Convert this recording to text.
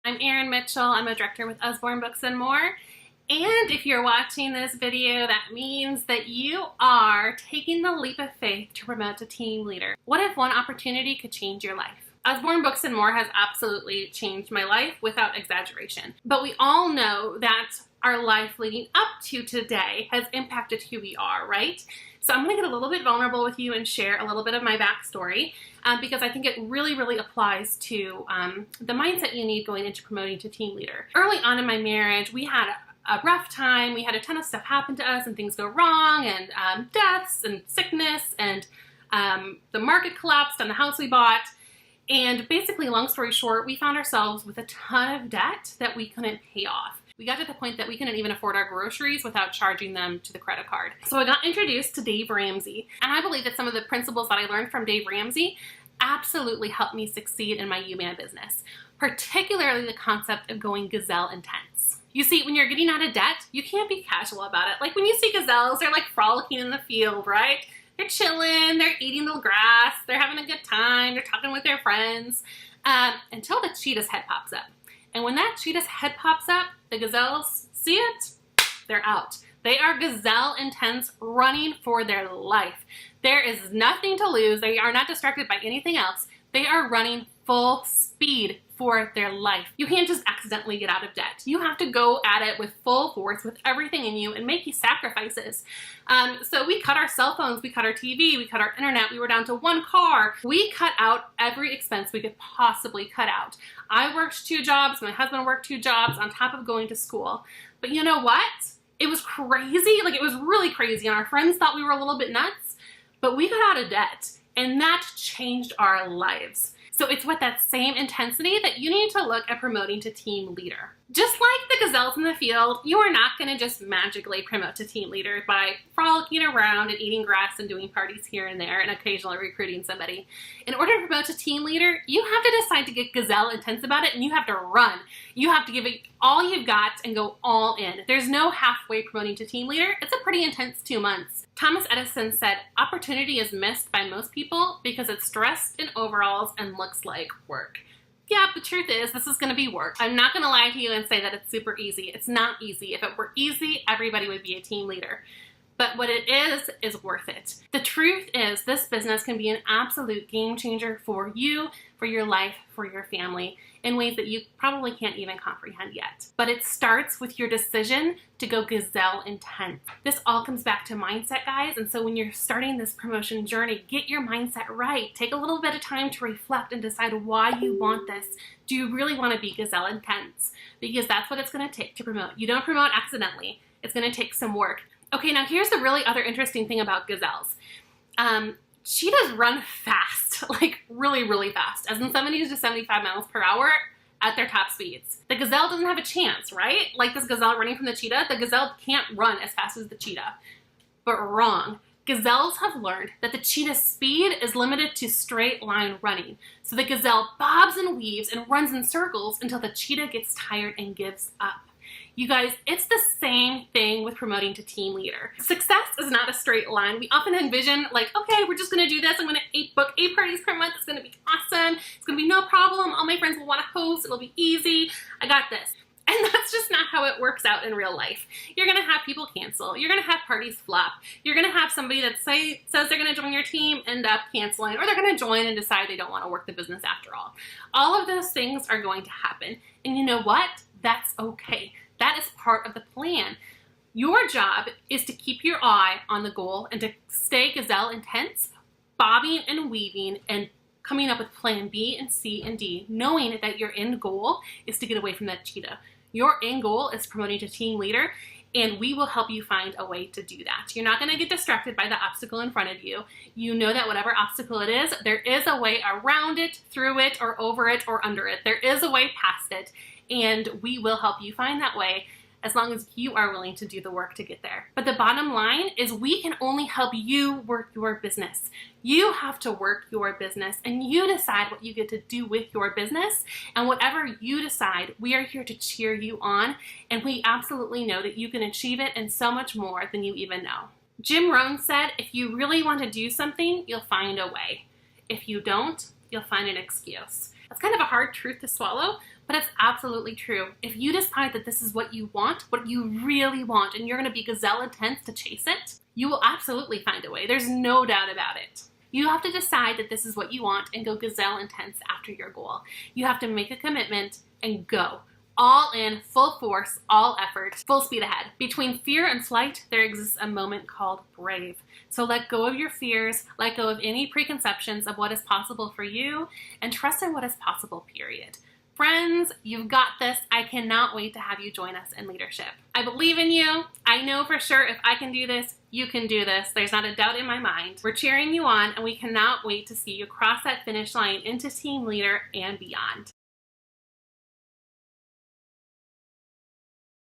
I'm Erin Mitchell. I'm a director with Usborne Books and More. And if you're watching this video, that means that you are taking the leap of faith to promote to team leader. What if one opportunity could change your life? Usborne Books and More has absolutely changed my life without exaggeration. But we all know that our life leading up to today has impacted who we are, right? So I'm going to get a little bit vulnerable with you and share a little bit of my backstory because I think it really applies to the mindset you need going into promoting to team leader. Early on in my marriage, we had a rough time. We had a ton of stuff happen to us and things go wrong and deaths and sickness and the market collapsed on the house we bought. And basically, long story short, we found ourselves with a ton of debt that we couldn't pay off. We got to the point that we couldn't even afford our groceries without charging them to the credit card. So I got introduced to Dave Ramsey. And I believe that some of the principles that I learned from Dave Ramsey absolutely helped me succeed in my UMAN business, particularly the concept of going Gazelle Intense. You see, when you're getting out of debt, you can't be casual about it. Like when you see gazelles, they're like frolicking in the field, right? They're chilling, they're eating the grass, they're having a good time, they're talking with their friends, until the cheetah's head pops up. And when that cheetah's head pops up, the gazelles see it, they're out. They are Gazelle Intense, running for their life. There is nothing to lose. They are not distracted by anything else. They are running full speed for their life. You can't just accidentally get out of debt. You have to go at it with full force, with everything in you, and make these sacrifices. So we cut our cell phones, we cut our TV, we cut our internet, we were down to one car. We cut out every expense we could possibly cut out. I worked 2 jobs, my husband worked 2 jobs on top of going to school. But you know what? It was crazy, like it was really crazy, and our friends thought we were a little bit nuts, but we got out of debt, and that changed our lives. So it's with that same intensity that you need to look at promoting to team leader. Just like the gazelles in the field, you are not going to just magically promote to team leader by frolicking around and eating grass and doing parties here and there and occasionally recruiting somebody. In order to promote to team leader, you have to decide to get Gazelle Intense about it, and you have to run. You have to give it all you've got and go all in. There's no halfway promoting to team leader. It's a pretty intense 2 months. Thomas Edison said, opportunity is missed by most people because it's dressed in overalls and looks like work. Yeah, the truth is, this is going to be work. I'm not going to lie to you and say that it's super easy. It's not easy. If it were easy, everybody would be a team leader. But what it is worth it. The truth is, this business can be an absolute game changer for you, for your life, for your family, in ways that you probably can't even comprehend yet. But it starts with your decision to go Gazelle Intense. This all comes back to mindset, guys, and so when you're starting this promotion journey, get your mindset right. Take a little bit of time to reflect and decide why you want this. Do you really want to be Gazelle Intense? Because that's what it's going to take to promote. You don't promote accidentally. It's going to take some work. Okay, now here's the really other interesting thing about gazelles. Cheetahs run fast, like really fast, as in 70 to 75 miles per hour at their top speeds. The gazelle doesn't have a chance, right? Like this gazelle running from the cheetah, the gazelle can't run as fast as the cheetah. But wrong. Gazelles have learned that the cheetah's speed is limited to straight line running. So the gazelle bobs and weaves and runs in circles until the cheetah gets tired and gives up. You guys, it's the same thing with promoting to team leader. Success is not a straight line. We often envision like, okay, we're just gonna do this. I'm gonna book 8 parties per month. It's gonna be awesome. It's gonna be no problem. All my friends will wanna host. It'll be easy. I got this. And that's just not how it works out in real life. You're gonna have people cancel. You're gonna have parties flop. You're gonna have somebody that says they're gonna join your team end up canceling, or they're gonna join and decide they don't wanna work the business after all. All of those things are going to happen. And you know what? That's okay. That is part of the plan. Your job is to keep your eye on the goal and to stay Gazelle Intense, bobbing and weaving and coming up with plan B and C and D, knowing that your end goal is to get away from that cheetah. Your end goal is promoting to team leader, and we will help you find a way to do that. You're not going to get distracted by the obstacle in front of you. You know that whatever obstacle it is, there is a way around it, through it, or over it, or under it. There is a way past it. And we will help you find that way as long as you are willing to do the work to get there. But the bottom line is we can only help you work your business. You have to work your business and you decide what you get to do with your business. And whatever you decide, we are here to cheer you on. And we absolutely know that you can achieve it and so much more than you even know. Jim Rohn said, if you really want to do something, you'll find a way. If you don't, you'll find an excuse. That's kind of a hard truth to swallow, But it's absolutely true. If you decide that this is what you want, what you really want, and you're going to be gazelle intense to chase it, you will absolutely find a way. There's no doubt about it. You have to decide that this is what you want and go gazelle intense after your goal. You have to make a commitment and go. All in, full force, all effort, full speed ahead. Between fear and flight, there exists a moment called brave. So let go of your fears, let go of any preconceptions of what is possible for you, and trust in what is possible, period. Friends, you've got this. I cannot wait to have you join us in leadership. I believe in you. I know for sure if I can do this, you can do this. There's not a doubt in my mind. We're cheering you on, and we cannot wait to see you cross that finish line into team leader and beyond.